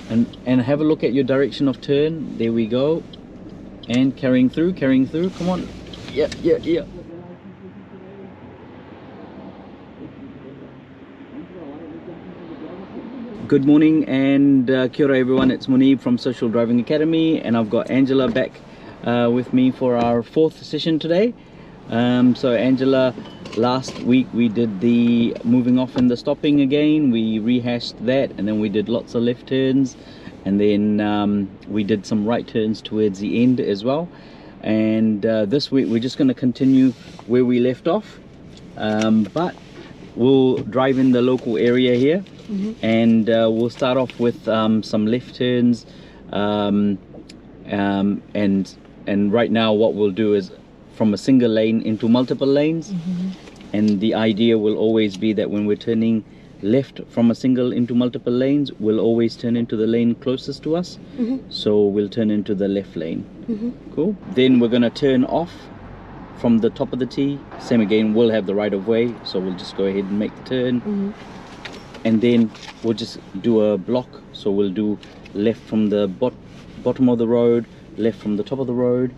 And have a look at your direction of turn. There we go. And carrying through, come on. Yeah. Good morning and kia ora everyone, it's Munib from Social Driving Academy, and I've got Angela back with me for our 4th session today. So Angela, last week we did the moving off and the stopping again. We rehashed that, and then we did lots of left turns, and then we did some right turns towards the end as well. And this week we're just going to continue where we left off, but we'll drive in the local area here. And we'll start off with some left turns, and right now what we'll do is from a single lane into multiple lanes. And the idea will always be that when we're turning left from a single into multiple lanes, we'll always turn into the lane closest to us. So we'll turn into the left lane. Cool. Then we're going to turn off from the top of the T. Same again, we'll have the right of way, so we'll just go ahead and make the turn. And then we'll just do a block, so we'll do left from the bottom of the road, left from the top of the road,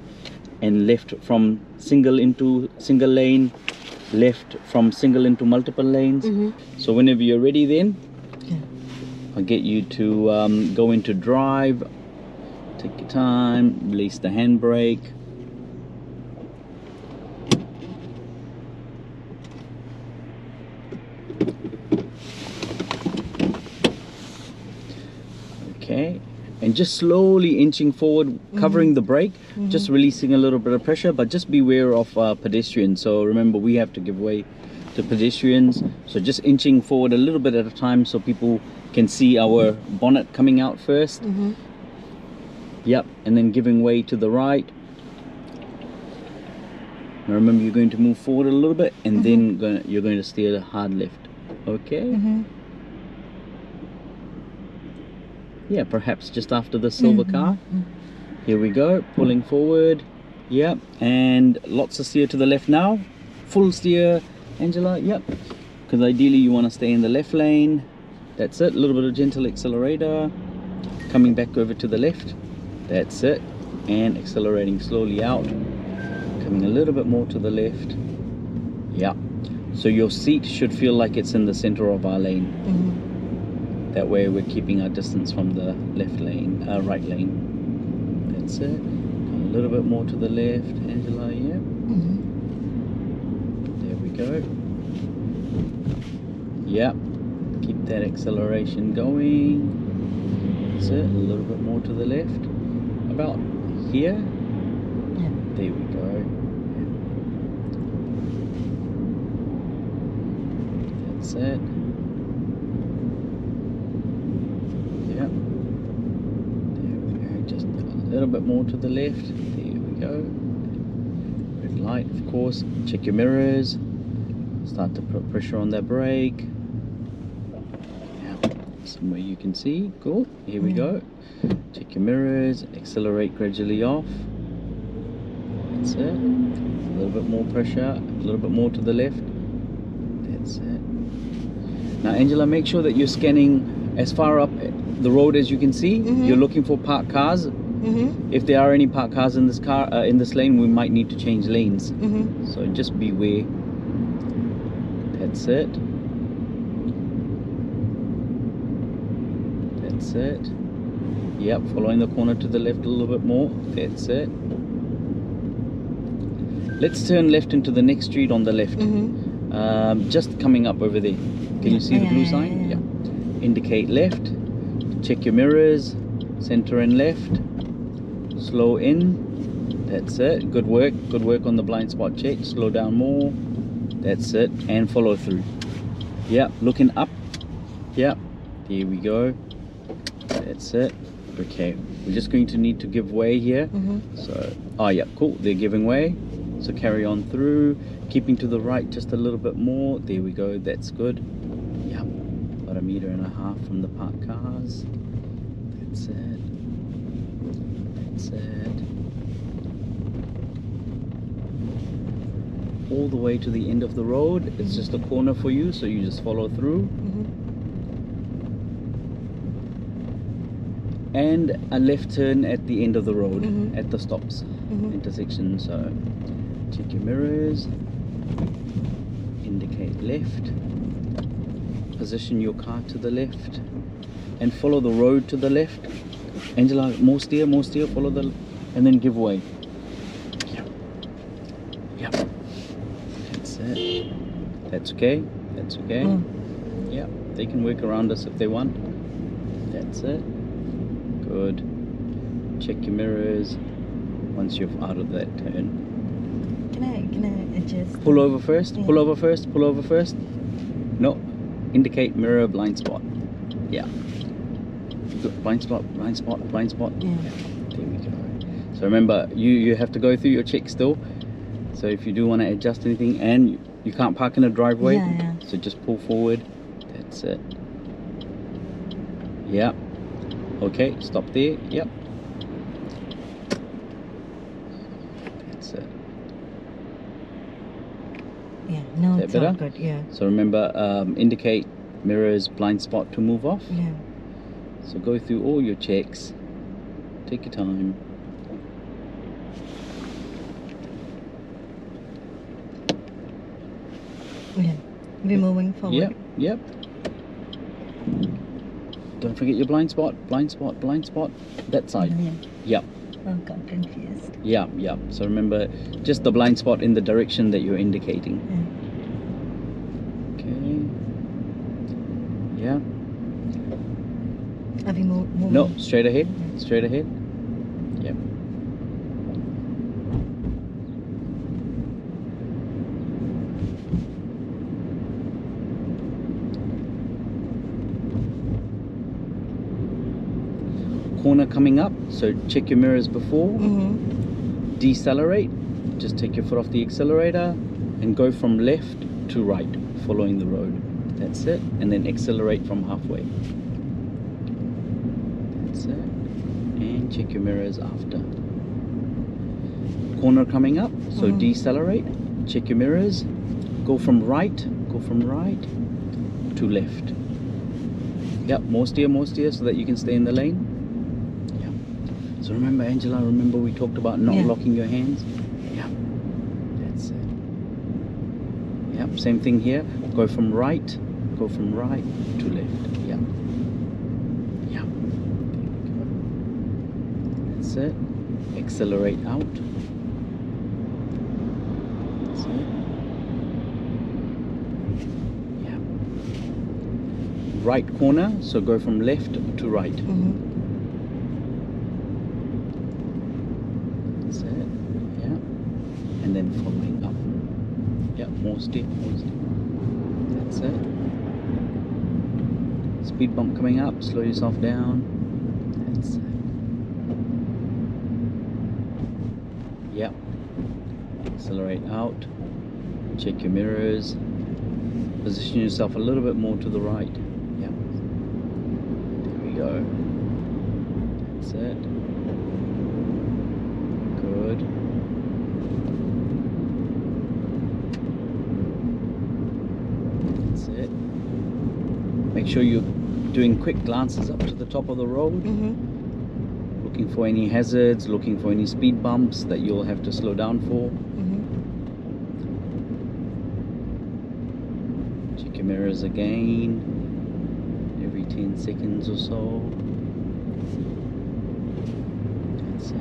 and left from single into single lane, left from single into multiple lanes. So whenever you're ready, then I'll get you to go into drive. Take your time, release the handbrake. Okay, and just slowly inching forward, covering the brake, just releasing a little bit of pressure, but just beware of pedestrians. So remember, we have to give way to pedestrians, so just inching forward a little bit at a time so people can see our bonnet coming out first. Yep, and then giving way to the right. Now remember, you're going to move forward a little bit, and then you're going to steer a hard left. Okay. Yeah, perhaps just after the silver car. Here we go, pulling forward. Yep, and lots of steer to the left now. Full steer, Angela. Yep, because ideally you want to stay in the left lane. That's it. A little bit of gentle accelerator. Coming back over to the left. That's it. And accelerating slowly out. Coming a little bit more to the left. Yeah. So your seat should feel like it's in the center of our lane. That way we're keeping our distance from the left lane, right lane. That's it. A little bit more to the left, Angela, yeah. There we go. Yep. Keep that acceleration going. That's it. A little bit more to the left. About here. There we go. That's it. A little bit more to the left. There we go. Red light, of course. Check your mirrors. Start to put pressure on that brake. Somewhere you can see. Cool. Here we go. Check your mirrors. Accelerate gradually off. That's it. A little bit more pressure. A little bit more to the left. That's it. Now, Angela, make sure that you're scanning as far up the road as you can see. You're looking for parked cars. If there are any parked cars in this in this lane, we might need to change lanes. So just beware. That's it. That's it. Yep, following the corner to the left a little bit more. That's it. Let's turn left into the next street on the left. Just coming up over there. Can you see the blue sign? Yeah. Indicate left. Check your mirrors. Center and left. Slow in. That's it. Good work. Good work on the blind spot check. Slow down more. That's it. And follow through. Yep. Looking up. Yep. There we go. That's it. Okay. We're just going to need to give way here. So, oh yeah, cool. They're giving way. So carry on through. Keeping to the right just a little bit more. There we go. That's good. Yep. About 1.5 meters from the parked cars. That's it. That's it. All the way to the end of the road. It's just a corner for you, so you just follow through. and a left turn at the end of the road, Mhm. at the stops, Mhm. intersection. So check your mirrors, indicate left, position your car to the left, and follow the road to the left. Angela, more steer, follow the, and then give way. Yep. That's it. That's okay. That's okay. Mm. Yeah, they can work around us if they want. That's it. Good. Check your mirrors once you're out of that turn. Can I adjust? Pull over first. Yeah. Pull over first. Pull over first. No. Indicate mirror blind spot. Yeah. Good. Blind spot. Blind spot. Blind spot. Yeah. There we go. So remember, you have to go through your check still. So if you do want to adjust anything, and you can't park in a driveway, Yeah. so just pull forward. That's it. Yeah. Okay, stop there. Yep. That's it. Yeah. No, Is it's that all better? good. Yeah. So remember, indicate mirrors blind spot to move off. Yeah. So go through all your checks. Take your time. Yeah. We're moving forward. Yep. Yep. Don't forget your blind spot. Blind spot. Blind spot. That side. Yeah. Yep. Oh, got confused. Yeah. Yeah. So remember, just the blind spot in the direction that you're indicating. Okay. Yeah. Are we moving? No, straight ahead. Straight ahead. Yep. Corner coming up, so check your mirrors before. Mm-hmm. Decelerate. Just take your foot off the accelerator and go from left to right, following the road. That's it. And then accelerate from halfway. That's it. And check your mirrors after. Corner coming up, so Mhm. decelerate. Check your mirrors. Go from right to left. Yep, more steer so that you can stay in the lane. Yep. So remember, Angela, we talked about not Yeah. locking your hands? Yep. That's it. Yep, same thing here. Go from right to left. Yep. Yep. That's it. Accelerate out. That's it. Yeah. Right corner, so go from left to right. Mm-hmm. That's it. Yeah. And then following up. Yeah, more steep. That's it. Speed bump coming up, slow yourself down. That's it. Yep. Accelerate out. Check your mirrors. Position yourself a little bit more to the right. Yep. There we go. That's it. Good. That's it. Make sure you're doing quick glances up to the top of the road. Mm-hmm. Looking for any hazards, looking for any speed bumps that you'll have to slow down for. Mm-hmm. Check your mirrors again every 10 seconds or so. That's it.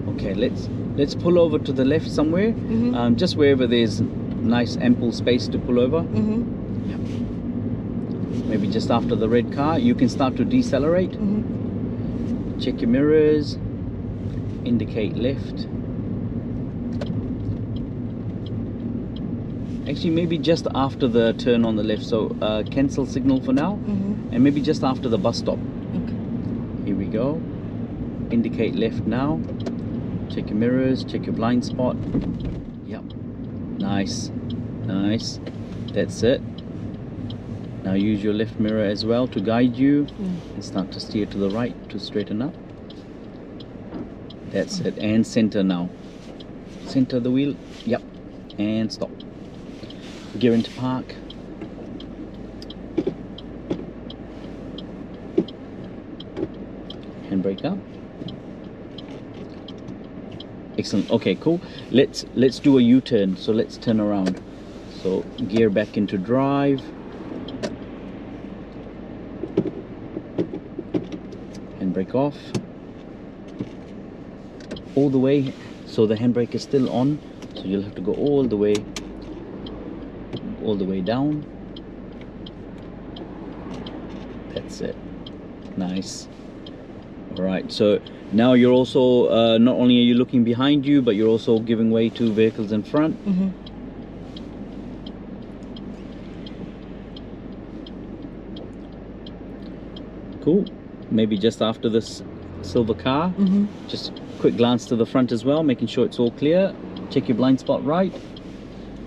Okay, let's pull over to the left somewhere. Mm-hmm. Just wherever there's nice ample space to pull over. Mm-hmm. Maybe just after the red car. You can start to decelerate. Mm-hmm. Check your mirrors. Indicate left. Actually, maybe just after the turn on the left. So cancel signal for now. Mm-hmm. And maybe just after the bus stop. Okay. Here we go. Indicate left now. Check your mirrors, check your blind spot. Yep. Nice. Nice. That's it. Now use your left mirror as well to guide you and start to steer to the right to straighten up. That's it. And center now. Center the wheel. Yep. And stop. Gear into park. Handbrake up. Excellent. Okay, cool. Let's do a U-turn. So let's turn around. So gear back into drive. Handbrake off. All the way. So the handbrake is still on. So you'll have to go all the way down. That's it. Nice. All right. So now you're also not only are you looking behind you, but you're also giving way to vehicles in front. Cool. Maybe just after this silver car, just quick glance to the front as well, making sure it's all clear. Check your blind spot right.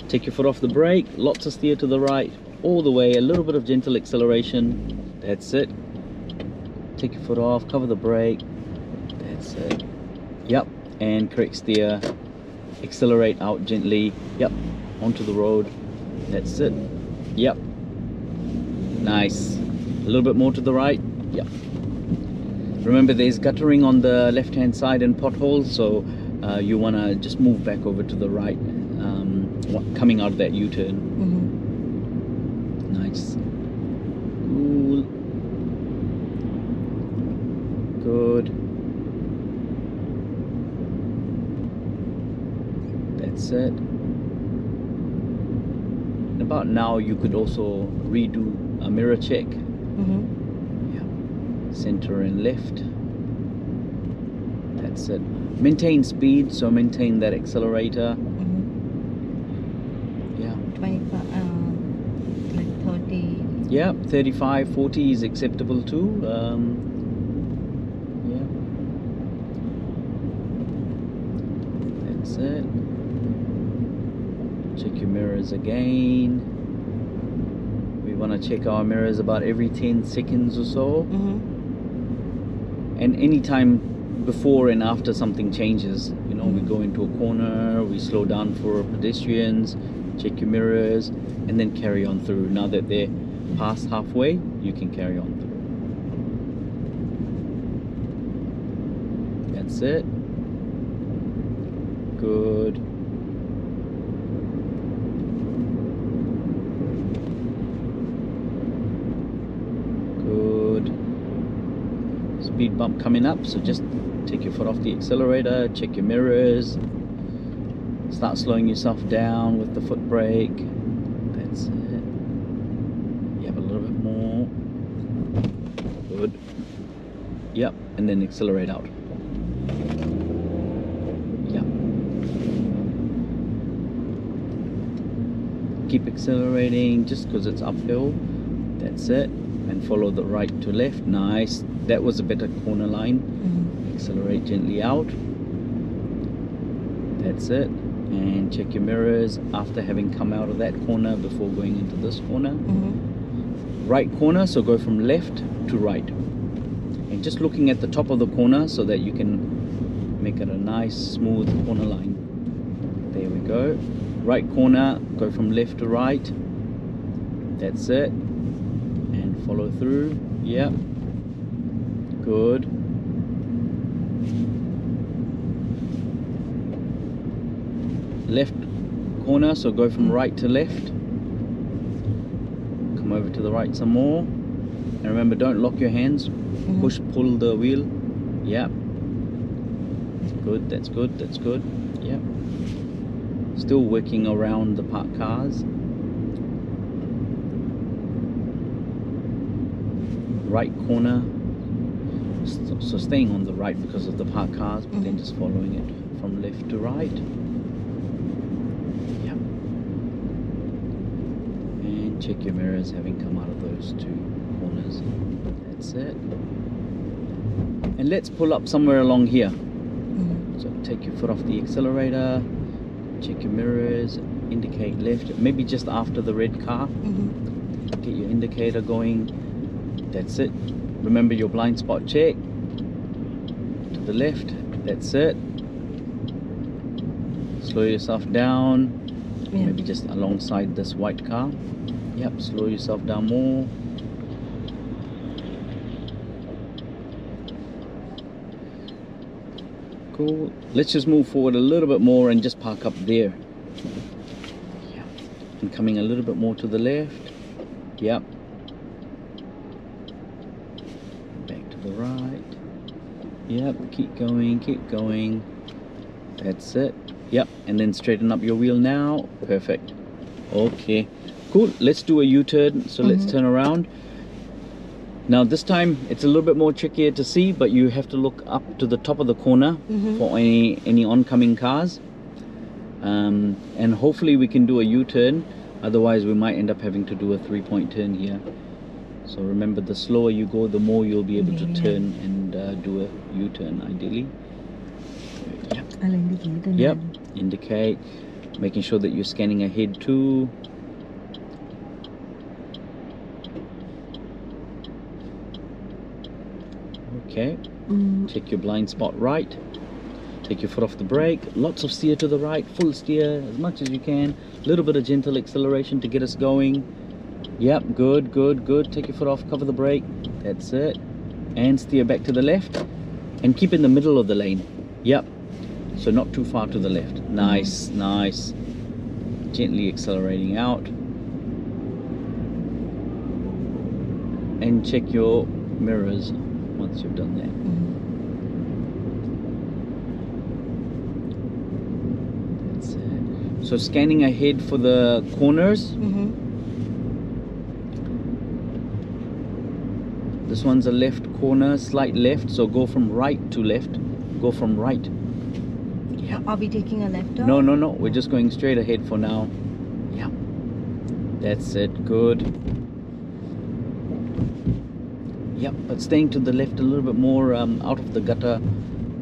Take your foot off the brake. Lots of steer to the right, all the way. A little bit of gentle acceleration. That's it. Take your foot off. Cover the brake. That's it. Yep. And correct steer. Accelerate out gently. Yep. Onto the road. That's it. Yep. Nice. A little bit more to the right. Yep. Remember, there's guttering on the left hand side and potholes, so you want to just move back over to the right, coming out of that U-turn. Nice. Cool. Good. That's it. And about now you could also redo a mirror check. Center and left. That's it. Maintain speed, so maintain that accelerator. Yeah. 25, like 30. Yeah, 35, 40 is acceptable too. Yeah. That's it. Check your mirrors again. We want to check our mirrors about every 10 seconds or so. And anytime before and after something changes, you know, we go into a corner, we slow down for pedestrians, check your mirrors, and then carry on through. Now that they're past halfway, you can carry on through. That's it. Good. Speed bump coming up, so just take your foot off the accelerator, check your mirrors, start slowing yourself down with the foot brake. That's it. You have a little bit more. Good. Yep, and then accelerate out. Yep. Keep accelerating just because it's uphill. That's it. And follow the right to left. Nice. That was a better corner line. Accelerate gently out. That's it. And check your mirrors after having come out of that corner before going into this corner. Right corner, so go from left to right. And just looking at the top of the corner so that you can make it a nice smooth corner line. There we go. Right corner, go from left to right. That's it. And follow through. Yep. Good. Left corner, so go from right to left. Come over to the right some more. And remember, don't lock your hands. Push, pull the wheel. Yep. Good, that's good, that's good. Yep. Still working around the parked cars. Right corner, so staying on the right because of the parked cars, but then just following it from left to right. Yep. And check your mirrors having come out of those two corners. That's it. And let's pull up somewhere along here. So take your foot off the accelerator, check your mirrors, indicate left, maybe just after the red car. Get your indicator going. That's it. Remember your blind spot check. To the left. That's it. Slow yourself down. Yeah. Maybe just alongside this white car. Yep, slow yourself down more. Cool. Let's just move forward a little bit more and just park up there. Yeah. And coming a little bit more to the left. Yep. Back to the right. Yep, keep going, keep going. That's it. Yep, and then straighten up your wheel now. Perfect. Okay, cool. Let's do a U-turn. So let's turn around. Now this time it's a little bit more trickier to see, but you have to look up to the top of the corner for any oncoming cars. And hopefully we can do a U-turn. Otherwise we might end up having to do a 3-point turn here. So remember, the slower you go, the more you'll be able to turn and do a U-turn ideally. Yep. I'll indicate. And Yep. then Indicate. Making sure that you're scanning ahead too. Okay. Check your blind spot right. Take your foot off the brake. Lots of steer to the right. Full steer as much as you can. A little bit of gentle acceleration to get us going. Yep, good, good, good. Take your foot off, cover the brake. That's it. And steer back to the left. And keep in the middle of the lane. Yep. So not too far to the left. Nice, nice. Gently accelerating out. And check your mirrors once you've done that. That's it. So scanning ahead for the corners. This one's a left corner, slight left, so go from right to left. Go from right. Yeah. Are we taking a left turn? No, no, no. We're just going straight ahead for now. Yeah. That's it. Good. Yep, but staying to the left a little bit more, out of the gutter.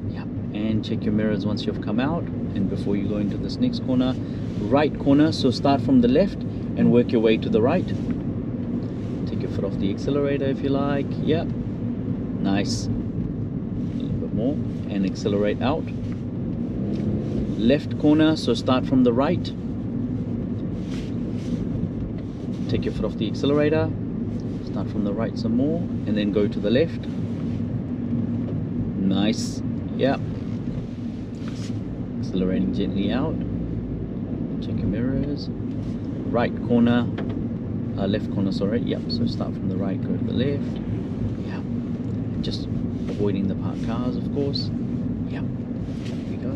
Yep. And check your mirrors once you've come out. And before you go into this next corner, right corner. So start from the left and work your way to the right. Take your foot off the accelerator if you like. Yep. Nice. A little bit more. And accelerate out. Left corner, so start from the right. Take your foot off the accelerator. Start from the right some more. And then go to the left. Nice. Yep. Accelerating gently out. Check your mirrors. Right corner. Left corner, sorry. Yep, so start from the right, go to the left. Yep. And just avoiding the parked cars, of course. Yep. There we go.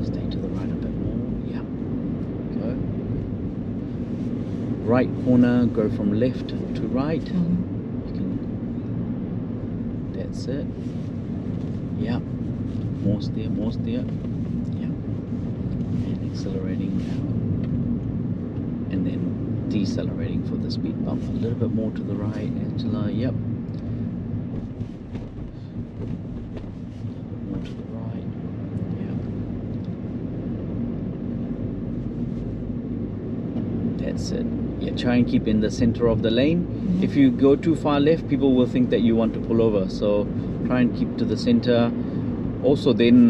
Stay to the right a bit more. Yep. Go. Right corner, go from left to right. You can. That's it. Yep. More steer, more steer. Accelerating now, and then decelerating for the speed bump. A little bit more to the right, Angela. Yep. A little bit more to the right. Yep. That's it. Yeah, try and keep in the center of the lane. If you go too far left, people will think that you want to pull over. So try and keep to the center. Also, then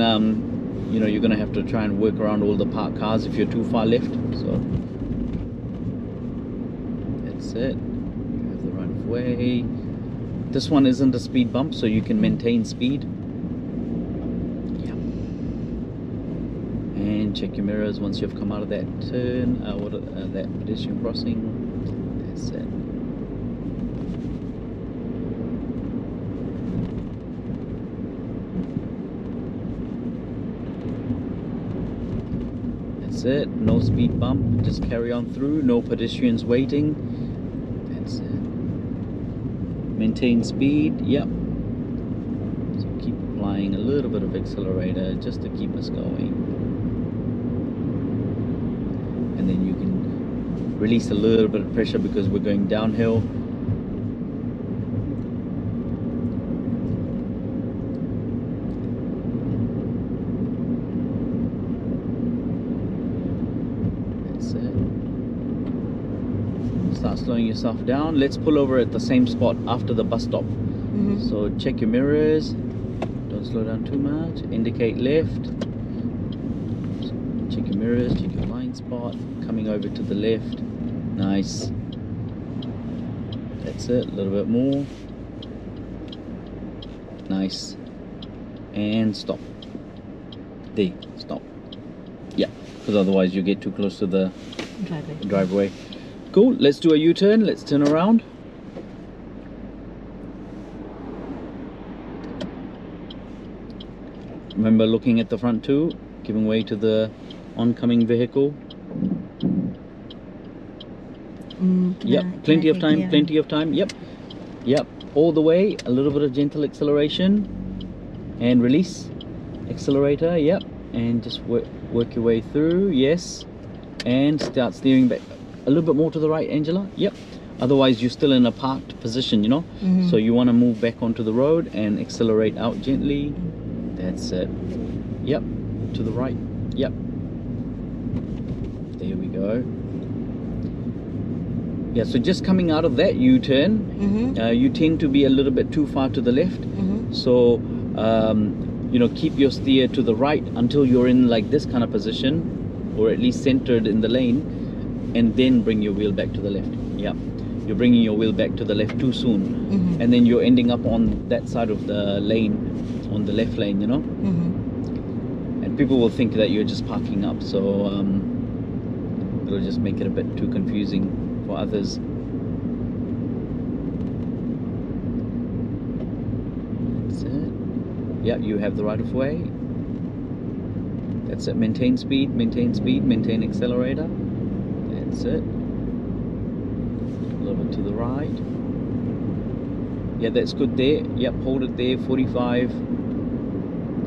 you know, you're going to have to try and work around all the parked cars if you're too far left. So that's it. You have the right of way. This one isn't a speed bump, so you can maintain speed. Yeah. And check your mirrors once you've come out of that turn, that pedestrian crossing. That's it. That's it. No speed bump. Just carry on through. No pedestrians waiting. That's it. Maintain speed. Yep. So keep applying a little bit of accelerator just to keep us going. And then you can release a little bit of pressure because we're going downhill. start slowing yourself down. Let's pull over at the same spot after the bus stop. So check your mirrors, don't slow down too much, indicate left, check your mirrors, check your blind spot, coming over to the left. Nice. That's it, a little bit more. Nice. And stop. There, stop. Yeah, because otherwise you get too close to the driveway. Cool, let's do a U-turn, let's turn around. Remember looking at the front too, giving way to the oncoming vehicle. Yep, plenty of time, plenty of time. Yep, yep, all the way. A little bit of gentle acceleration and release. Accelerator, yep, and just work your way through. Yes, and start steering back a little bit more to the right, Angela. Yep, otherwise you're still in a parked position, you know. So you want to move back onto the road and accelerate out gently. That's it. Yep, to the right. Yep, there we go. Yeah, so just coming out of that U-turn, you tend to be a little bit too far to the left. So you know, keep your steer to the right until you're in like this kind of position, or at least centered in the lane, and then bring your wheel back to the left. Yeah, you're bringing your wheel back to the left too soon, and then you're ending up on that side of the lane, on the left lane, you know. And people will think that you're just parking up, so it'll just make it a bit too confusing for others. That's it. Yeah, you have the right of way. That's it. Maintain speed, maintain accelerator. That's it. A little bit to the right. Yeah, that's good there. Yep, hold it there. 45.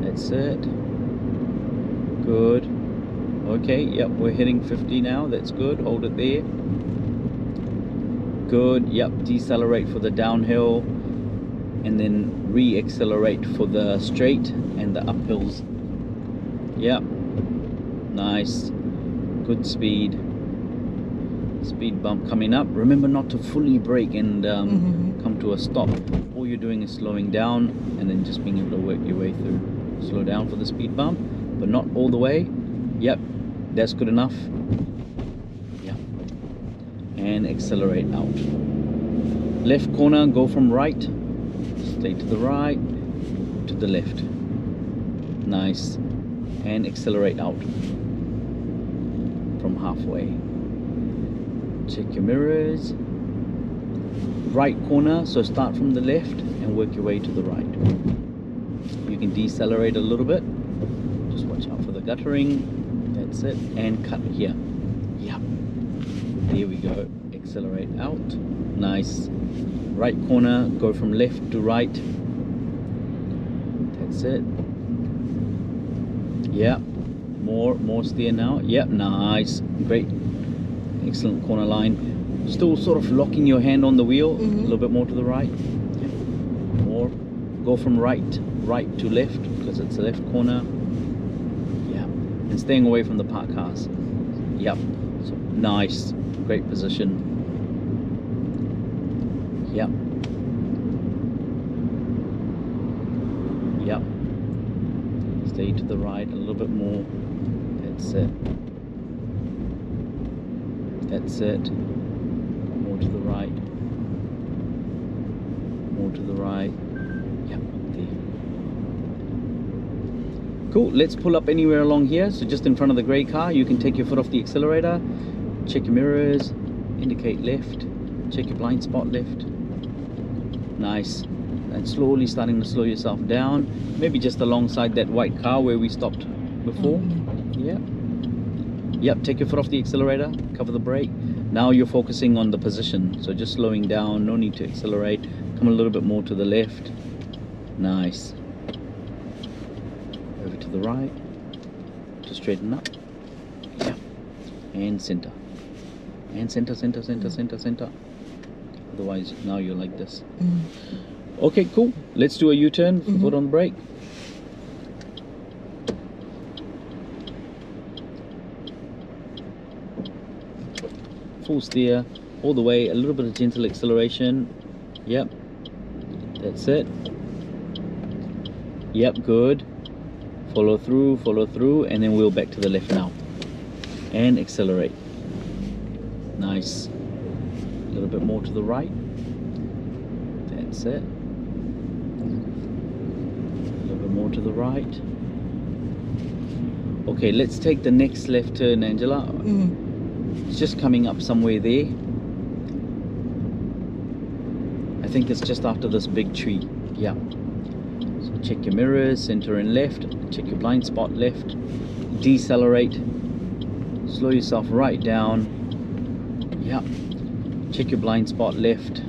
That's it. Good. Okay, yep, we're hitting 50 now. That's good. Hold it there. Good. Yep, decelerate for the downhill, and then re-accelerate for the straight and the uphills. Yep. Nice. Good speed. Speed bump coming up. Remember not to fully brake and come to a stop. All you're doing is slowing down and then just being able to work your way through. Slow down for the speed bump, but not all the way. Yep, that's good enough. Yep. And accelerate out. Left corner, go from right, stay to the right, to the left. Nice. And accelerate out from halfway. Check your mirrors. Right corner, so start from the left and work your way to the right. You can decelerate a little bit. Just watch out for the guttering. That's it. And cut here. Yep. There we go. Accelerate out. Nice. Right corner, go from left to right. That's it. Yep. More steer now. Yep. Nice. Great. Excellent corner line. Still sort of locking your hand on the wheel. A little bit more to the right. Yep. More. Go from right to left because it's the left corner. Yeah. And staying away from the parked cars. Yep. So nice. Great position. Yep. Yep. Stay to the right a little bit more. That's it. That's it. More to the right. More to the right. Yep, there. Cool, let's pull up anywhere along here. So just in front of the grey car, you can take your foot off the accelerator, check your mirrors, indicate left, check your blind spot left. Nice. And slowly starting to slow yourself down. Maybe just alongside that white car where we stopped before. Yep. Yep, take your foot off the accelerator, cover the brake. Now you're focusing on the position, so just slowing down, no need to accelerate. Come a little bit more to the left. Nice. Over to the right, to straighten up. Yep. And center. And center. Otherwise, now you're like this. Okay, cool. Let's do a U-turn, foot on the brake. Full steer, all the way, a little bit of gentle acceleration. Yep, that's it. Yep, good. Follow through, and then wheel back to the left now. And accelerate. Nice. A little bit more to the right. That's it. A little bit more to the right. Okay, let's take the next left turn, Angela. It's just coming up somewhere there. I think it's just after this big tree. Yeah. So check your mirrors, center and left. Check your blind spot left. Decelerate. Slow yourself right down. Yeah. Check your blind spot left.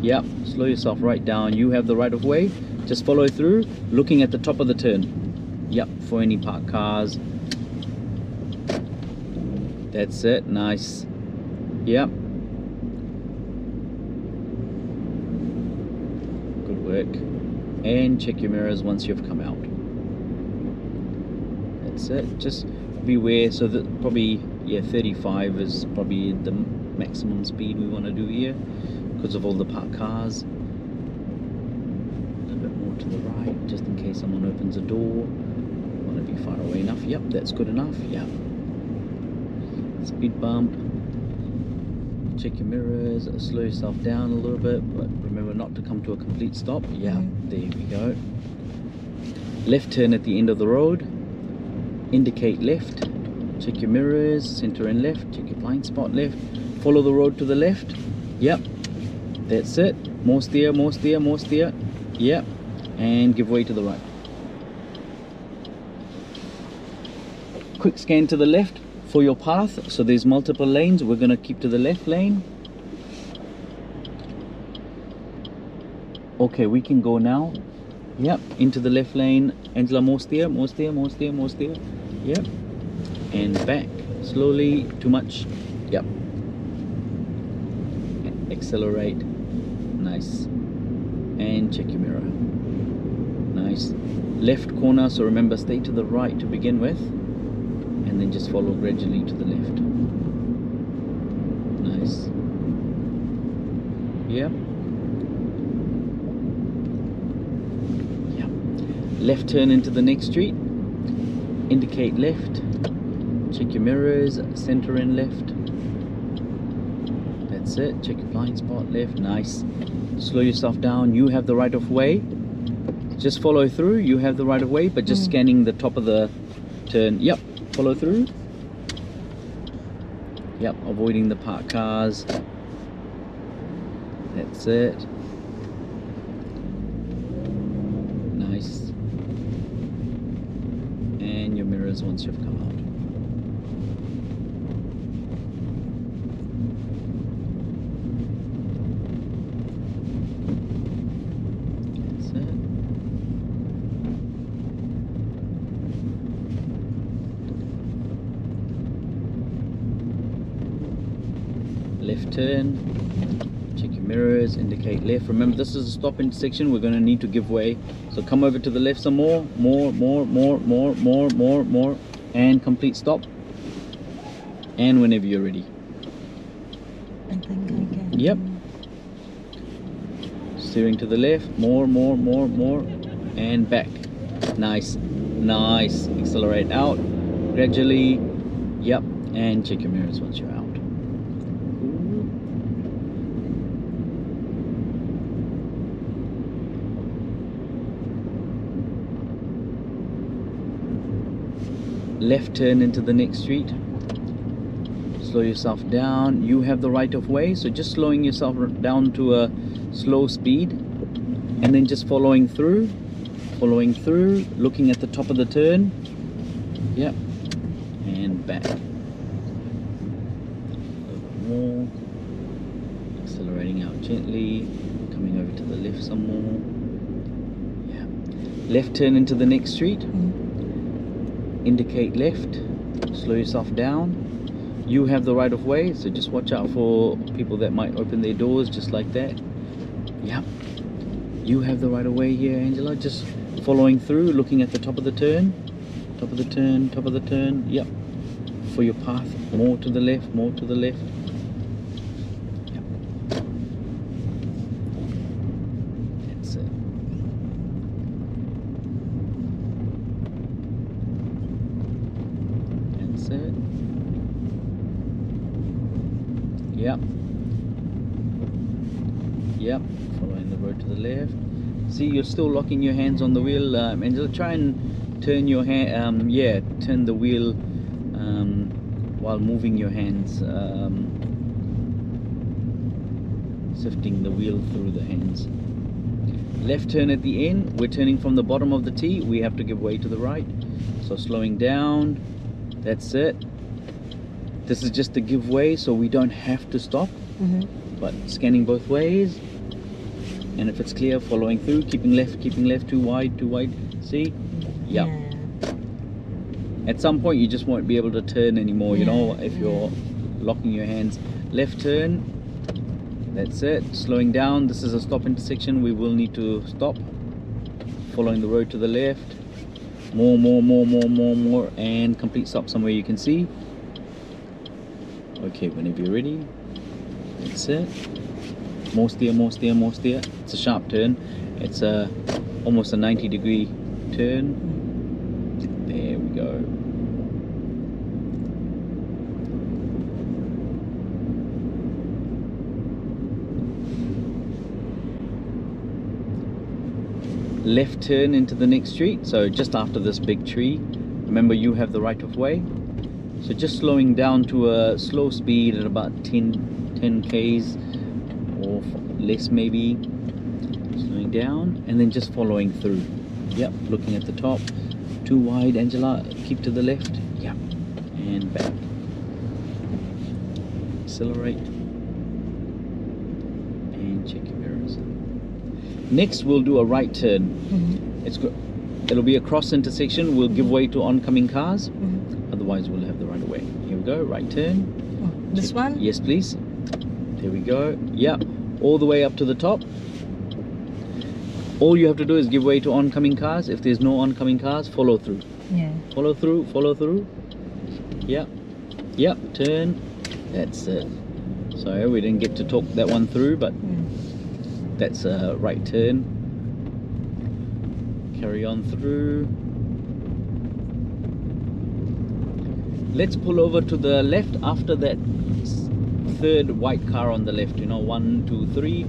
Yeah. Slow yourself right down. You have the right of way. Just follow through, looking at the top of the turn. Yep, for any parked cars. That's it, nice. Yep. Good work. And check your mirrors once you've come out. That's it, just beware. So that probably, yeah, 35 is probably the maximum speed we want to do here because of all the parked cars. A little bit more to the right, just in case someone opens a door. Want to be far away enough. Yep, that's good enough. Yep. Speed bump. Check your mirrors. Slow yourself down a little bit, but remember not to come to a complete stop. Yeah, there we go. Left turn at the end of the road. Indicate left. Check your mirrors. Center and left. Check your blind spot left. Follow the road to the left. Yep. That's it. More steer, more steer, more steer. Yep. And give way to the right. Quick scan to the left for your path. So there's multiple lanes. We're going to keep to the left lane. Okay, we can go now. Yep, into the left lane. Angela, more steer, more steer, more steer, more steer. Yep. And back. Slowly. Too much. Yep. Accelerate. Nice. And check your mirror. Nice. Left corner, so remember, stay to the right to begin with. And then just follow gradually to the left. Nice. Yep. Yep. Left turn into the next street. Indicate left. Check your mirrors, center and left. That's it. Check your blind spot left. Nice. Slow yourself down. You have the right of way. Just follow through. You have the right of way, but just scanning the top of the turn. Yep. Follow through. Yep, avoiding the parked cars. That's it. Nice. And your mirrors once you've come out. That's it. Left turn, check your mirrors, indicate left. Remember, this is a stop intersection. We're going to need to give way. So come over to the left some more, and complete stop. And whenever you're ready. I think I can. Yep. Steering to the left, more, and back. Nice, nice. Accelerate out, gradually. Yep, and check your mirrors once you're out. Left turn into the next street. Slow yourself down. You have the right of way, so just slowing yourself down to a slow speed and then just following through, looking at the top of the turn. Yep. And back. A little bit more. Accelerating out gently, coming over to the left some more. Yeah. Left turn into the next street. Indicate left, slow yourself down. You have the right of way, so just watch out for people that might open their doors just like that. Yep. You have the right of way here, Angela. Just following through, looking at the top of the turn. Top of the turn, top of the turn. Yep. For your path, more to the left, more to the left. Yep. Yep. Following the road to the left. See, you're still locking your hands on the wheel, Angela. Try and turn your hand. Yeah, turn the wheel while moving your hands. Sifting the wheel through the hands. Left turn at the end. We're turning from the bottom of the T. We have to give way to the right. So slowing down. That's it. This is just a give way, so we don't have to stop. But scanning both ways. And if it's clear, following through, keeping left, too wide, see? Yep. Yeah. At some point you just won't be able to turn anymore, you know, if you're locking your hands. Left turn, that's it. Slowing down, this is a stop intersection, we will need to stop. Following the road to the left. More, and complete stop somewhere you can see. Okay, whenever you're ready. That's it. More steer. It's a sharp turn. It's almost a 90-degree turn. There we go. Left turn into the next street, so just after this big tree. Remember, you have the right of way. So just slowing down to a slow speed at about 10 k's or less maybe. Slowing down and then just following through. Yep, looking at the top. Too wide, Angela. Keep to the left. Yep, and back. Accelerate. And check your mirrors. Next, we'll do a right turn. It'll be a cross intersection. We'll give way to oncoming cars. Otherwise, we'll have the right of way. Here we go. Right turn. This one? Yes, please. There we go. Yep. All the way up to the top. All you have to do is give way to oncoming cars. If there's no oncoming cars, follow through. Yeah. Follow through. Yep. Turn. That's it. Sorry, we didn't get to talk that one through, but that's a right turn. Carry on through. Let's pull over to the left after that third white car on the left. You know, 1, 2, 3.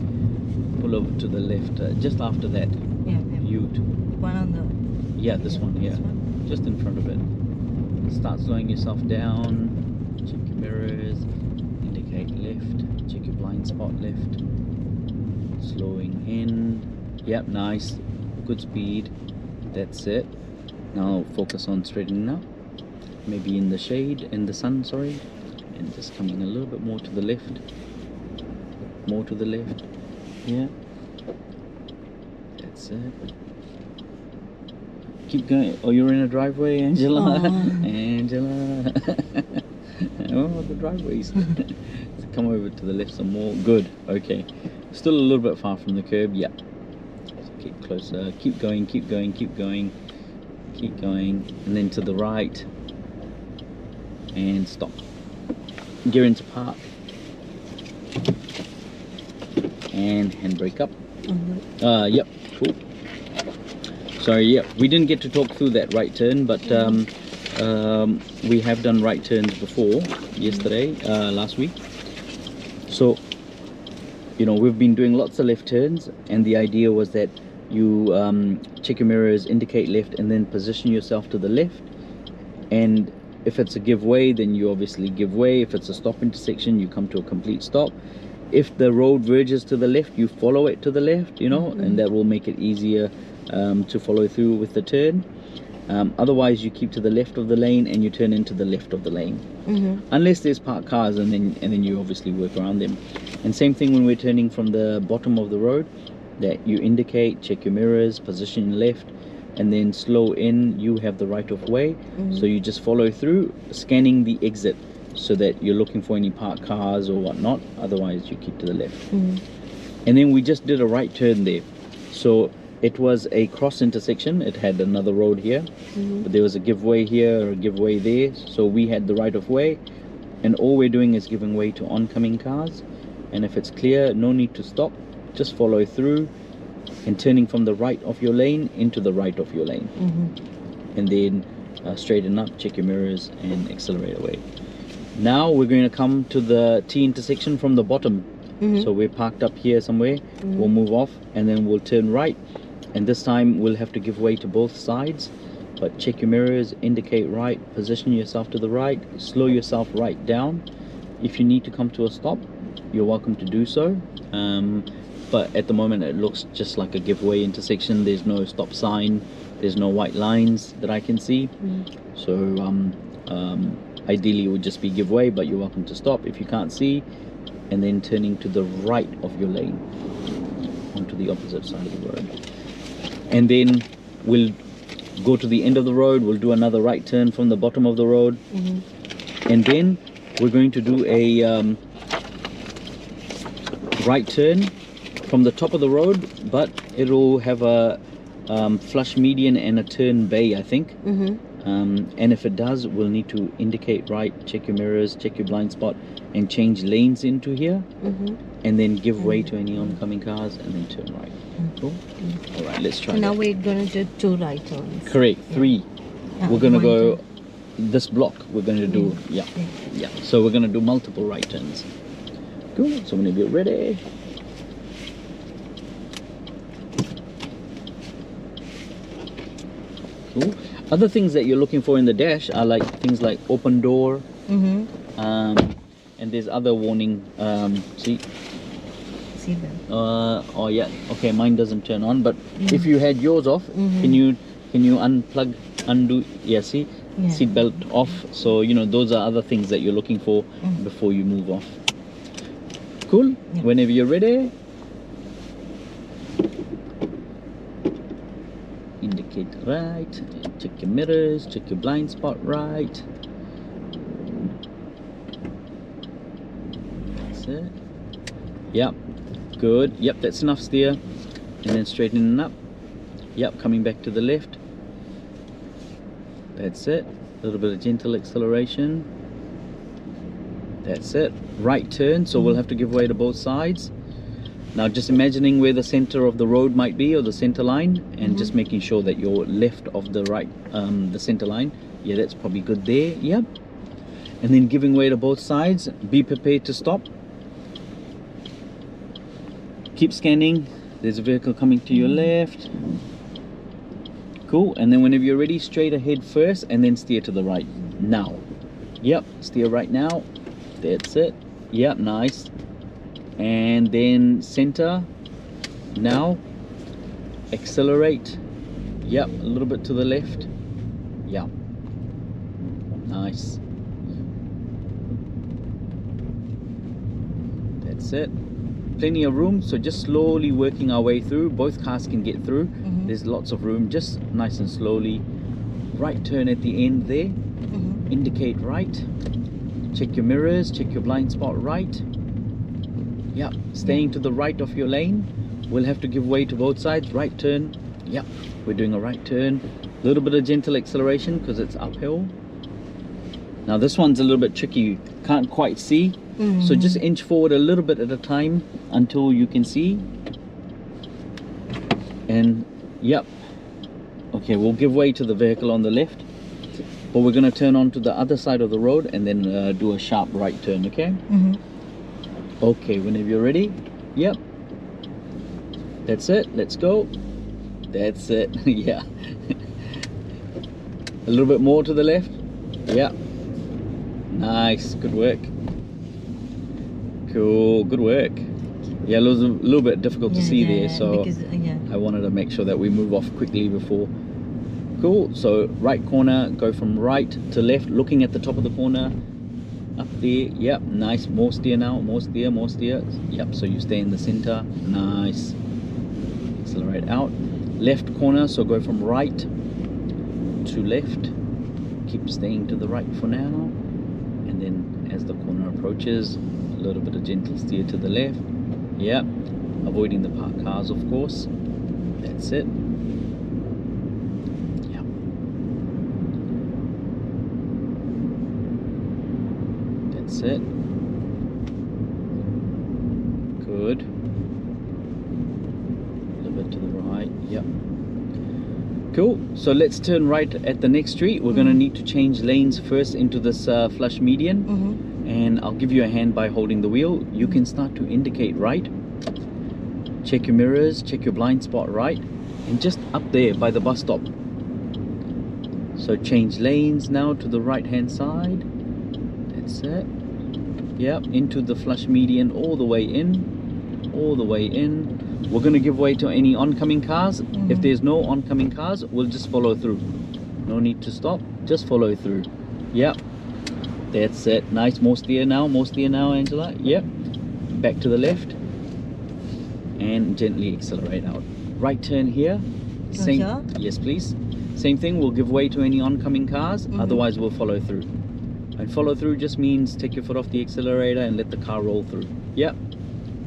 Pull over to the left just after that. Yeah. Ute. One on the. Yeah, this one. Yeah, This one? just in front of it. Start slowing yourself down. Check your mirrors. Indicate left. Check your blind spot left. Slowing in. Yep, nice. Good speed. That's it. Now focus on straightening up. Maybe in the shade, in the sun, sorry. And just coming a little bit more to the left. More to the left. Yeah. That's it. Keep going. Oh, you're in a driveway, Angela. Angela. Oh, the driveways. Come over to the left some more. Good. Okay. Still a little bit far from the curb. Yeah. So keep closer. Keep going. Keep going. And then to the right. And stop. Gear into park. And handbrake up. Yep. Cool. Sorry. Yep. We didn't get to talk through that right turn, but we have done right turns before. Yesterday, last week. So, you know, we've been doing lots of left turns, and the idea was that you check your mirrors, indicate left, and then position yourself to the left. And if it's a give way, then you obviously give way. If it's a stop intersection, you come to a complete stop. If the road verges to the left, you follow it to the left, you know, and that will make it easier to follow through with the turn. Otherwise, you keep to the left of the lane and you turn into the left of the lane. Unless there's parked cars, and then you obviously work around them. And same thing when we're turning from the bottom of the road, that you indicate, check your mirrors, position left, and then slow in. You have the right of way, so you just follow through, scanning the exit so that you're looking for any parked cars or whatnot. Otherwise, you keep to the left. And then we just did a right turn there. So it was a cross intersection. It had another road here, but there was a give way here or a give way there. So we had the right of way, and all we're doing is giving way to oncoming cars. And if it's clear, no need to stop, just follow through and turning from the right of your lane into the right of your lane. And then straighten up, check your mirrors, and accelerate away. Now we're going to come to the T intersection from the bottom. So we're parked up here somewhere. We'll move off and then we'll turn right. And this time we'll have to give way to both sides. But check your mirrors, indicate right, position yourself to the right, slow yourself right down. If you need to come to a stop, you're welcome to do so. But at the moment it looks just like a giveaway intersection. There's no stop sign, there's no white lines that I can see. So ideally it would just be give way, but you're welcome to stop if you can't see, and then turning to the right of your lane onto the opposite side of the road. And then we'll go to the end of the road, we'll do another right turn from the bottom of the road, and then we're going to do a right turn from the top of the road, but it'll have a flush median and a turn bay, I think. And if it does, we'll need to indicate right, check your mirrors, check your blind spot, and change lanes into here, and then give way to any oncoming cars, and then turn right. Cool. All right, let's try. So now that. we're going to do 2 right turns. Correct. 3. We're going to go this block. We're going to do yeah. So we're going to do multiple right turns. Cool. So whenever you're ready. Cool. Other things that you're looking for in the dash are like things like open door, and there's other warning. See them. Oh yeah. Okay, mine doesn't turn on. But if you had yours off, can you unplug, undo? Yeah. See, seat belt off. So you know those are other things that you're looking for before you move off. Cool. Whenever you're ready. Indicate right, check your mirrors, check your blind spot right. That's it. Yep, good. Yep, that's enough steer. And then straightening up. Yep, coming back to the left. That's it. A little bit of gentle acceleration. That's it. Right turn, so we'll have to give way to both sides. Now just imagining where the center of the road might be, or the center line, and just making sure that you're left of the right, the center line. Yeah, that's probably good there. Yep. And then giving way to both sides. Be prepared to stop. Keep scanning. There's a vehicle coming to your left. Cool. And then whenever you're ready, straight ahead first, and then steer to the right. Now. Yep. Steer right now. That's it. Yep. Nice. And then center. Now accelerate. Yep, a little bit to the left. Yep, nice. That's it. Plenty of room, so just slowly working our way through. Both cars can get through. There's lots of room, just nice and slowly. Right turn at the end there. Indicate right. Check your mirrors, check your blind spot right. Yep, staying to the right of your lane. We'll have to give way to both sides. Right turn. Yep, we're doing a right turn. A little bit of gentle acceleration because it's uphill. Now this one's a little bit tricky. You can't quite see. So just inch forward a little bit at a time until you can see. And yep. Okay, we'll give way to the vehicle on the left. But we're going to turn onto the other side of the road and then do a sharp right turn, okay? Okay, whenever you're ready. Yep. That's it. Let's go. That's it. Yeah. A little bit more to the left. Yeah. Nice. Good work. Cool. Good work. Yeah, it was a little bit difficult to see there, so because, I wanted to make sure that we move off quickly before. Cool. So right corner, go from right to left, looking at the top of the corner. Up there. Yep. Nice. More steer now. More steer. More steer. Yep. So you stay in the center. Nice. Accelerate out. Left corner. So go from right to left. Keep staying to the right for now. And then as the corner approaches, a little bit of gentle steer to the left. Yep. Avoiding the parked cars, of course. That's it. That's it. Good. A little bit to the right. Yep. Cool. So let's turn right at the next street. We're gonna need to change lanes first into this flush median, and I'll give you a hand by holding the wheel. You can start to indicate right. Check your mirrors, check your blind spot right, and just up there by the bus stop. So change lanes now to the right hand side. That's it. Yep, into the flush median all the way in, all the way in. We're going to give way to any oncoming cars. If there's no oncoming cars, we'll just follow through. No need to stop, just follow through. Yep, that's it. Nice. More steer now, Angela. Yep, back to the left and gently accelerate out. Right turn here. Same. Sure? Yes, please. Same thing, we'll give way to any oncoming cars, otherwise we'll follow through. And follow through just means take your foot off the accelerator and let the car roll through. Yep,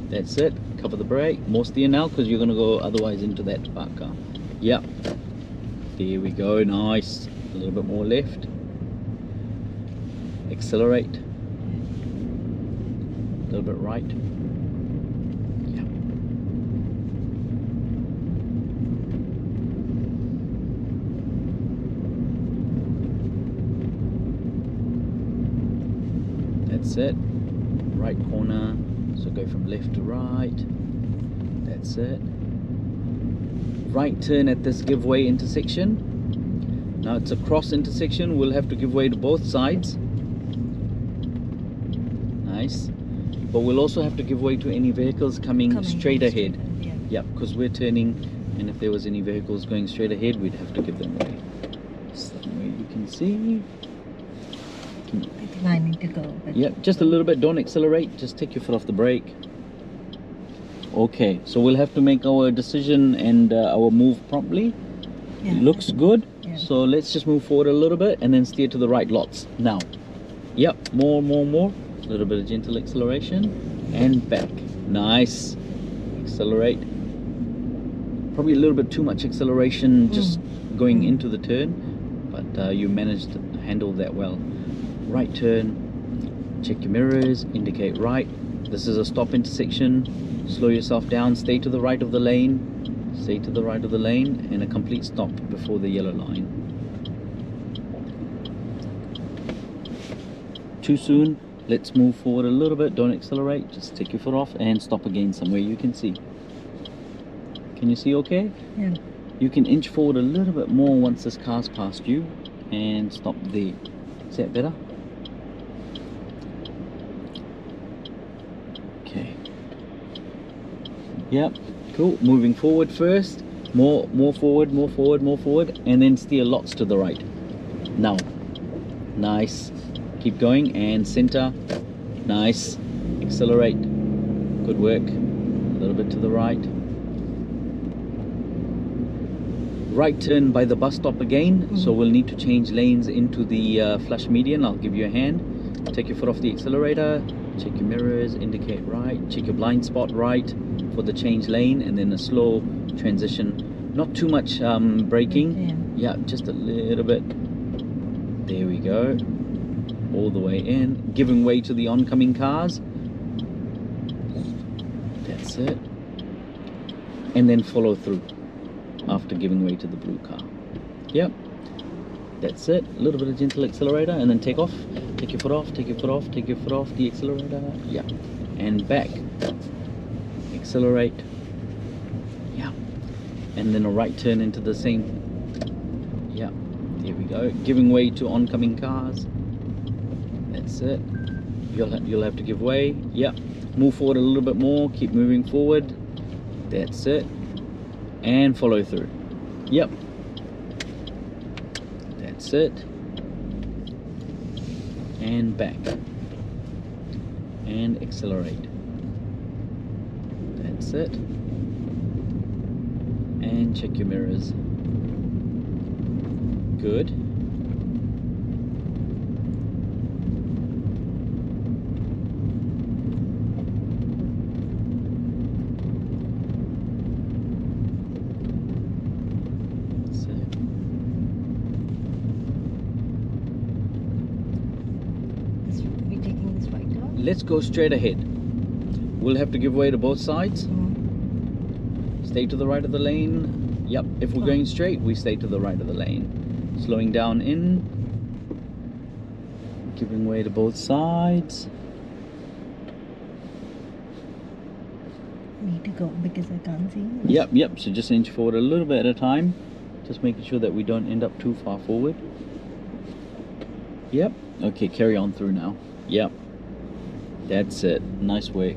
that's it. Cover the brake. More steer now because you're going to go otherwise into that parked car. Yep, there we go. Nice. A little bit more left. Accelerate. A little bit right. Yep. That's it. Right corner. So go from left to right. That's it. Right turn at this giveaway intersection. Now it's a cross intersection. We'll have to give way to both sides. Nice. But we'll also have to give way to any vehicles coming straight ahead. Yeah, because we're turning, and if there was any vehicles going straight ahead, we'd have to give them way. Somewhere you can see. I think I need to go. Yep, just a little bit. Don't accelerate. Just take your foot off the brake. Okay, so we'll have to make our decision and our move promptly. Yeah. Looks good. Yeah. So let's just move forward a little bit and then steer to the right lots. Now. Yep, more. A little bit of gentle acceleration and back. Nice. Accelerate. Probably a little bit too much acceleration just going into the turn, but you managed to handle that well. Right turn, check your mirrors, indicate right. This is a stop intersection. Slow yourself down, stay to the right of the lane, stay to the right of the lane, and a complete stop before the yellow line. Too soon. Let's move forward a little bit. Don't accelerate, just take your foot off and stop again somewhere you can see. Can you see okay? Yeah. You can inch forward a little bit more once this car's past you and stop there. Is that better? Okay. Yep, cool. Moving forward first. More forward, and then steer lots to the right. Now. Nice. Keep going and center. Nice. Accelerate. Good work. A little bit to the right. Right turn by the bus stop again, so we'll need to change lanes into the flush median. I'll give you a hand. Take your foot off the accelerator, check your mirrors, indicate right, check your blind spot right for the change lane, and then a slow transition. Not too much braking. Yeah, just a little bit. There we go. All the way in, giving way to the oncoming cars. That's it. And then follow through after giving way to the blue car. Yep, that's it. A little bit of gentle accelerator and then take off. Take your foot off, take your foot off, take your foot off the accelerator. Yeah, and back. Accelerate. Yeah, and then a right turn into the same. Yeah, there we go. Giving way to oncoming cars. That's it. You'll have to give way. Yep. Move forward a little bit more. Keep moving forward. That's it. And follow through. Yep. That's it. And back. And accelerate. That's it. And check your mirrors. Good. Let's go straight ahead. We'll have to give way to both sides. Stay to the right of the lane. Yep, if we're going straight, we stay to the right of the lane. Slowing down in, giving way to both sides. Need to go because I can't see. Yep, so just inch forward a little bit at a time. Just making sure that we don't end up too far forward. Yep, okay, carry on through now. Yep, that's it, nice work.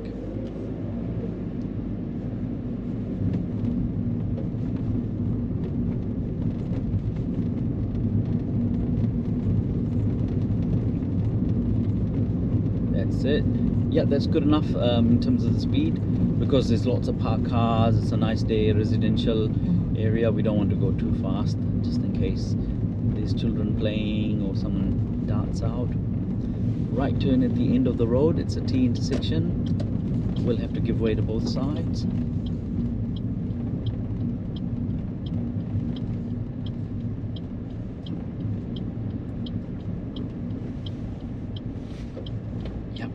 That's it. Yeah, that's good enough in terms of the speed, because there's lots of parked cars. It's a nice day, residential area. We don't want to go too fast, just in case there's children playing or someone darts out. Right turn at the end of the road. It's a T intersection. We'll have to give way to both sides.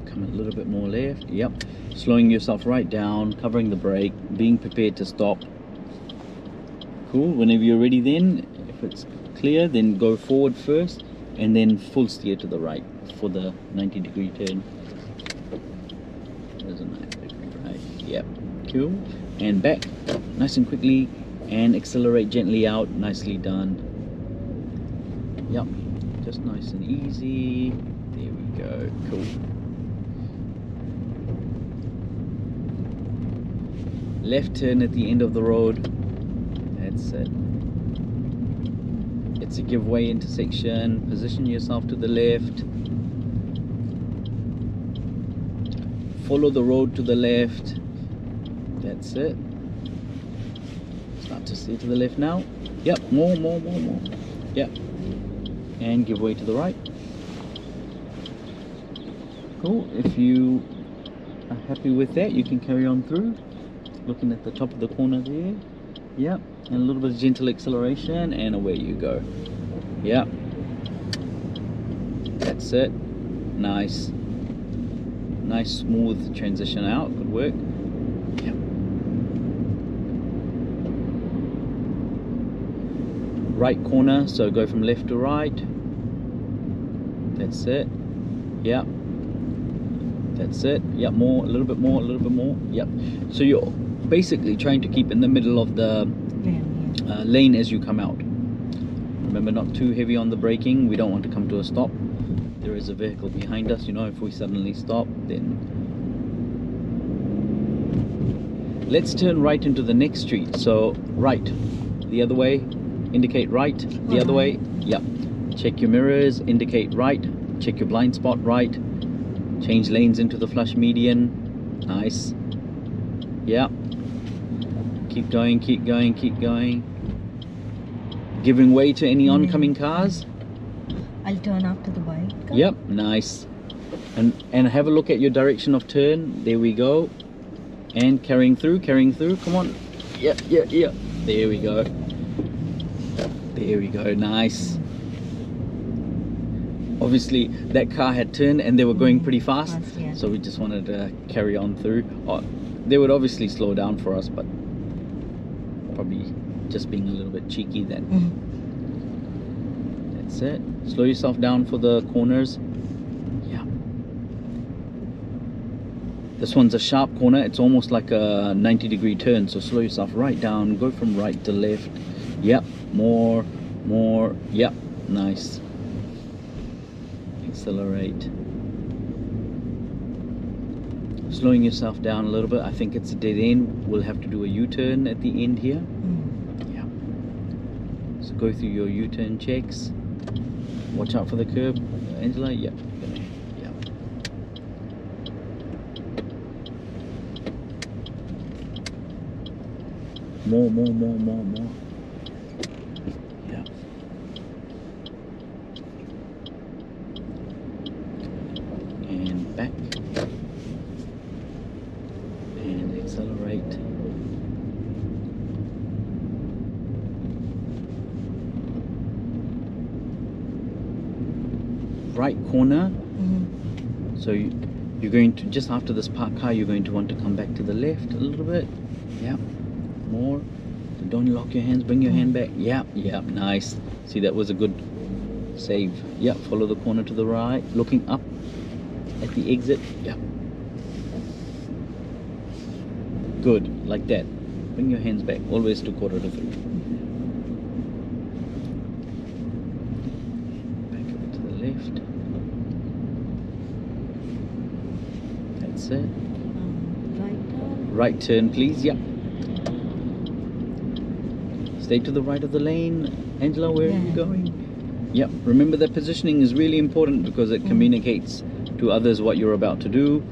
Come a little bit more left. Yep, slowing yourself right down, covering the brake, being prepared to stop. Cool. Whenever you're ready, then if it's clear, then go forward first and then full steer to the right for the 90-degree turn. There's a 90-degree right. Yep, cool. And back nice and quickly, and accelerate gently out. Nicely done. Yep, just nice and easy. There we go. Cool. Left turn at the end of the road. That's it. It's a give way intersection. Position yourself to the left. Follow the road to the left. That's it. Start to steer to the left now. Yep, more. Yep. And give way to the right. Cool. If you are happy with that, you can carry on through. Looking at the top of the corner there. Yep, and a little bit of gentle acceleration, and away you go. Yep, that's it. Nice smooth transition out. Good work. Yep. Right corner, so go from left to right. That's it. Yep, that's it. Yep, more, a little bit more. Yep, so you're basically trying to keep in the middle of the lane as you come out. Remember, not too heavy on the braking. We don't want to come to a stop. There is a vehicle behind us, you know, if we suddenly stop, then let's turn right into the next street. So right, the other way, indicate right. The other way, yep. Check your mirrors, indicate right. Check your blind spot right. Change lanes into the flush median. Nice. Yep. Keep going. Giving way to any oncoming cars. I'll turn after the bike. Yep, nice. And have a look at your direction of turn. There we go. And carrying through. Come on. Yep. There we go. Nice. Obviously, that car had turned and they were going pretty fast. Yeah. So we just wanted to carry on through. They would obviously slow down for us, but probably just being a little bit cheeky then. That's it. Slow yourself down for the corners. Yeah. This one's a sharp corner. It's almost like a 90-degree turn. So slow yourself right down. Go from right to left. Yep. More. Yep. Nice. Accelerate. Slowing yourself down a little bit. I think it's a dead end. We'll have to do a U-turn at the end here. Yeah. So go through your U-turn checks. Watch out for the curb, Angela. Yep. Yeah. More. Yeah. And back. And accelerate. Right corner. So you're going to, just after this parked car, you're going to want to come back to the left a little bit. Yeah. More. The Don't lock your hands, bring your hand back. Yeah, yeah, nice. See, that was a good save. Yeah, follow the corner to the right, looking up at the exit. Yeah. Good, like that. Bring your hands back, always to quarter to 3. Back over to the left. That's it. Right turn. Right turn, please. Yep. Stay to the right of the lane. Angela, where are you going? Yep. Remember that positioning is really important because it communicates to others what you're about to do.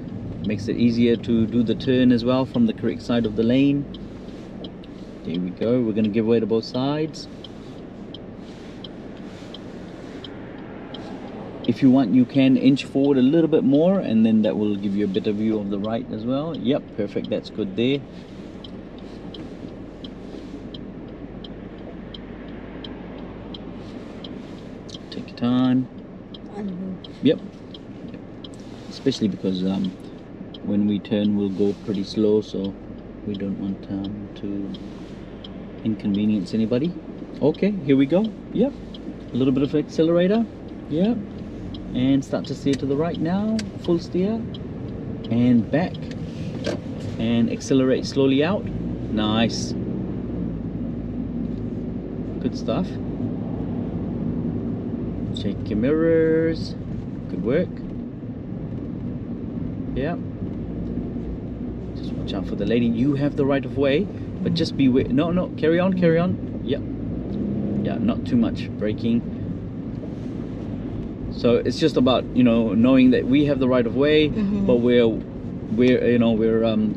Makes it easier to do the turn as well from the correct side of the lane. There we go. We're going to give way to both sides. If you want, you can inch forward a little bit more, and then that will give you a better view of the right as well. Yep, perfect. That's good there. Take your time. Yep. Especially because when we turn, we'll go pretty slow, so we don't want to inconvenience anybody. Okay, here we go. Yep. A little bit of accelerator. Yep. And start to steer to the right now. Full steer. And back. And accelerate slowly out. Nice. Good stuff. Check your mirrors. Good work. Yeah. Just watch out for the lady. You have the right of way, but just be aware. No, carry on, carry on. Yep. Yeah, not too much braking. So it's just about, you know, knowing that we have the right of way, but we're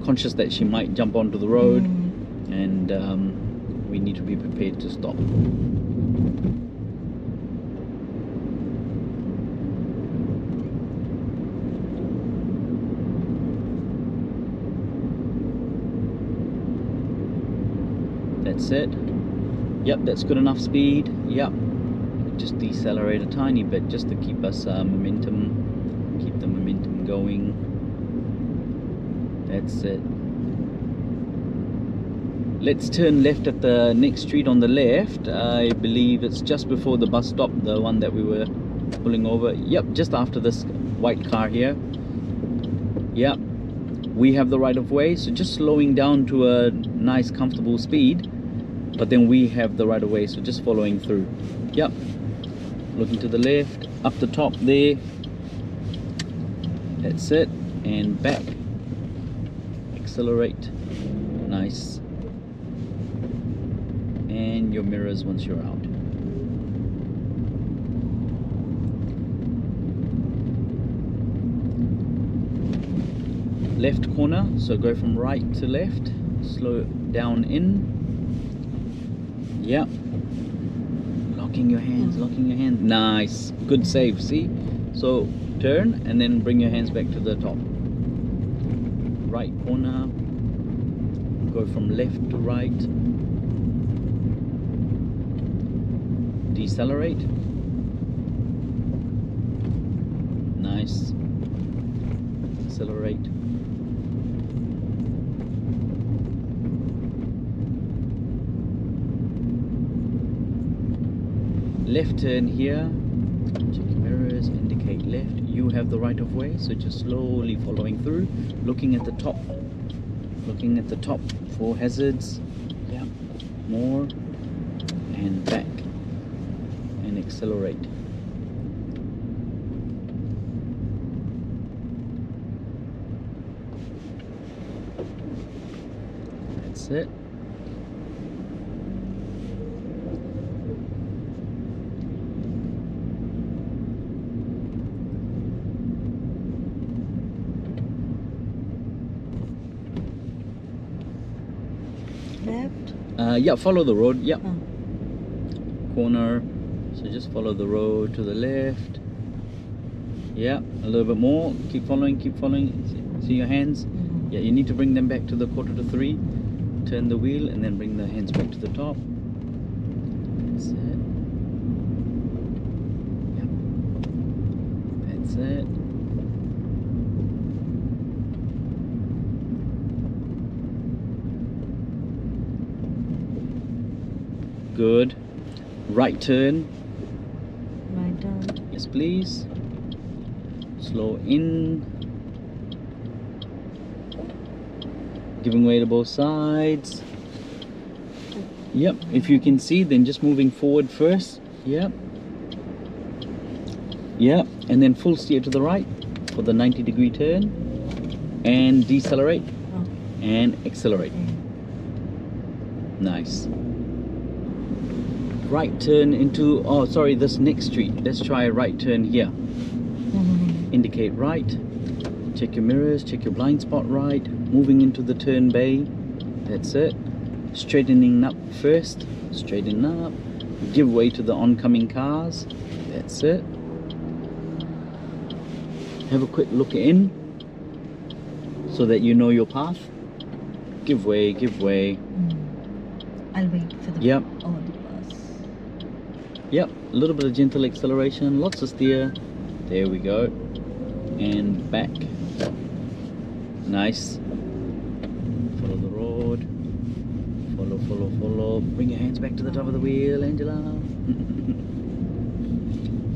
conscious that she might jump onto the road, and we need to be prepared to stop. That's it. Yep, that's good enough speed. Yep. Just decelerate a tiny bit just to keep us keep the momentum going. That's it. Let's turn left at the next street on the left. I believe it's just before the bus stop, the one that we were pulling over. Yep, just after this white car here. Yep, we have the right of way, so just slowing down to a nice comfortable speed, but then we have the right of way, so just following through. Yep. Looking to the left, up the top there. That's it. And back. Accelerate. Nice. And your mirrors once you're out. Left corner, so go from right to left. Slow down in. Yep. Locking your hands, locking your hands. Nice. Good save, see? So turn and then bring your hands back to the top. Right corner. Go from left to right. Decelerate. Nice. Accelerate. Left turn here. Check your mirrors, indicate left. You have the right of way, so just slowly following through, looking at the top. Looking at the top for hazards. Yeah. More. And back. And accelerate. That's it. Left. Yeah, follow the road. Yep. Oh. Corner. So just follow the road to the left. Yeah, a little bit more. Keep following, keep following. See your hands? Yeah, you need to bring them back to the quarter to 3. Turn the wheel and then bring the hands back to the top. That's it. Yep. That's it. Good. Right turn. Right turn. Yes, please. Slow in. Giving way to both sides. Yep, if you can see, then just moving forward first. Yep. Yep, and then full steer to the right for the 90-degree turn. And decelerate. Oh. And accelerate. Nice. Right turn into, oh sorry, this next street. Let's try a right turn here. Indicate right. Check your mirrors, check your blind spot right. Moving into the turn bay. That's it. Straightening up first. Straighten up. Give way to the oncoming cars. That's it. Have a quick look in so that you know your path. Give way, give way. I'll wait for the Yep. Oh, the bus. Yep, a little bit of gentle acceleration, lots of steer. There we go. And back. Nice. Follow the road. Follow, follow, follow. Bring your hands back to the top of the wheel, Angela.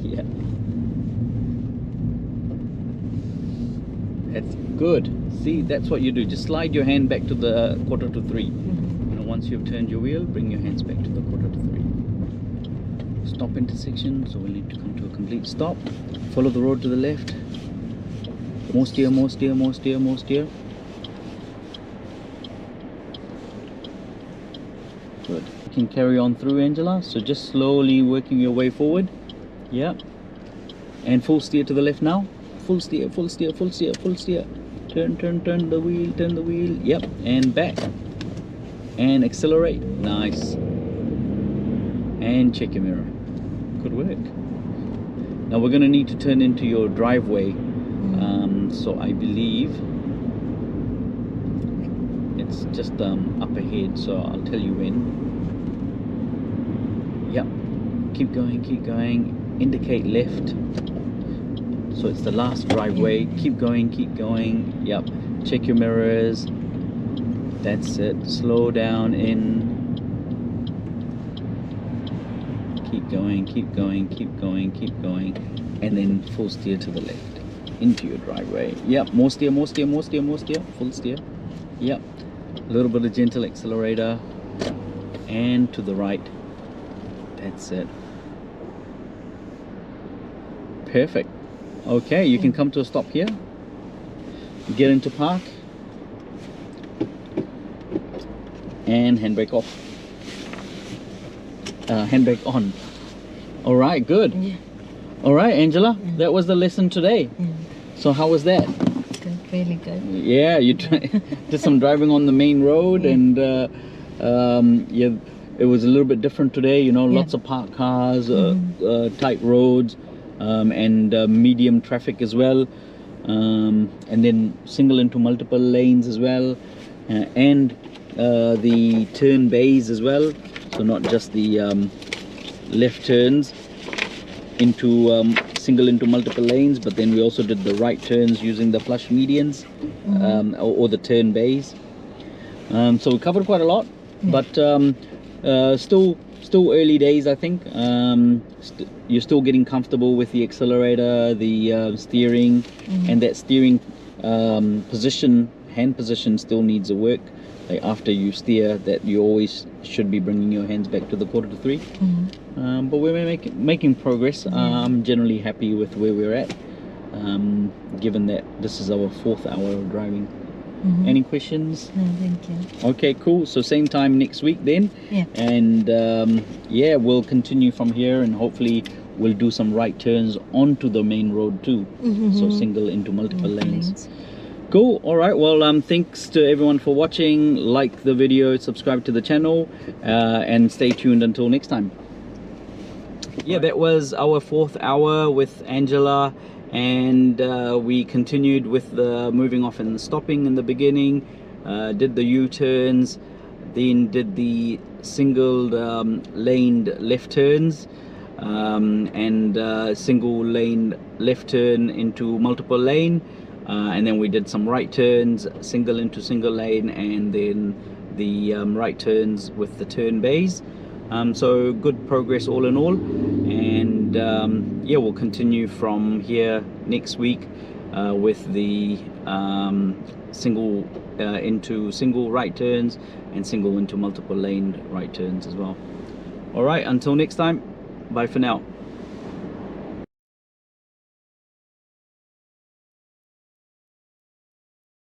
Yeah. That's good. See, that's what you do. Just slide your hand back to the 2:45. You know, once you've turned your wheel, bring your hands back to the 2:45. Stop intersection, so we'll need to come to a complete stop. Follow the road to the left. More steer, more steer, more steer, more steer. Good. You can carry on through, Angela. So just slowly working your way forward. Yeah. And full steer to the left now. Full steer, full steer, full steer, full steer. Turn, turn, turn the wheel, turn the wheel. Yep. And back. And accelerate. Nice. And check your mirror. Good work. Now we're going to need to turn into your driveway. So I believe it's just up ahead, so I'll tell you when. Yep. Keep going, keep going. Indicate left. So it's the last driveway. Keep going, keep going. Yep. Check your mirrors. That's it. Slow down in. Keep going, keep going, keep going, keep going. And then full steer to the left. Into your driveway. Yep. More steer, more steer, more steer, more steer. Full steer. Yep. A little bit of gentle accelerator. And to the right. That's it. Perfect. Okay, you can come to a stop here. Get into park. And handbrake off. Handbrake on. All right, good. Yeah. All right, Angela, that was the lesson today. So how was that? Good, really good. Yeah, you did some driving on the main road, and yeah, it was a little bit different today. You know, lots of parked cars, tight roads, and medium traffic as well, and then single into multiple lanes as well, and the turn bays as well. So not just the left turns into single into multiple lanes, but then we also did the right turns using the flush medians, or the turn bays. So we covered quite a lot, but still early days, I think. You're still getting comfortable with the accelerator, the steering, and that steering position, hand position still needs a work. Like after you steer, that you always should be bringing your hands back to the 2:45. But we're making progress. I'm generally happy with where we're at, given that this is our 4th hour of driving. Any questions? No, thank you. Okay, cool. So same time next week then. Yeah. And yeah, we'll continue from here, and hopefully we'll do some right turns onto the main road too. So single into multiple lanes. Cool. All right, well, thanks to everyone for watching. Like the video, subscribe to the channel, and stay tuned until next time. Yeah, that was our 4th hour with Angela, and we continued with the moving off and stopping in the beginning, did the U-turns, then did the single laned left turns, and single lane left turn into multiple lane, and then we did some right turns, single into single lane, and then the right turns with the turn bays. So good progress all in all, and yeah, we'll continue from here next week with the single into single right turns and single into multiple lane right turns as well. All right, until next time, bye for now.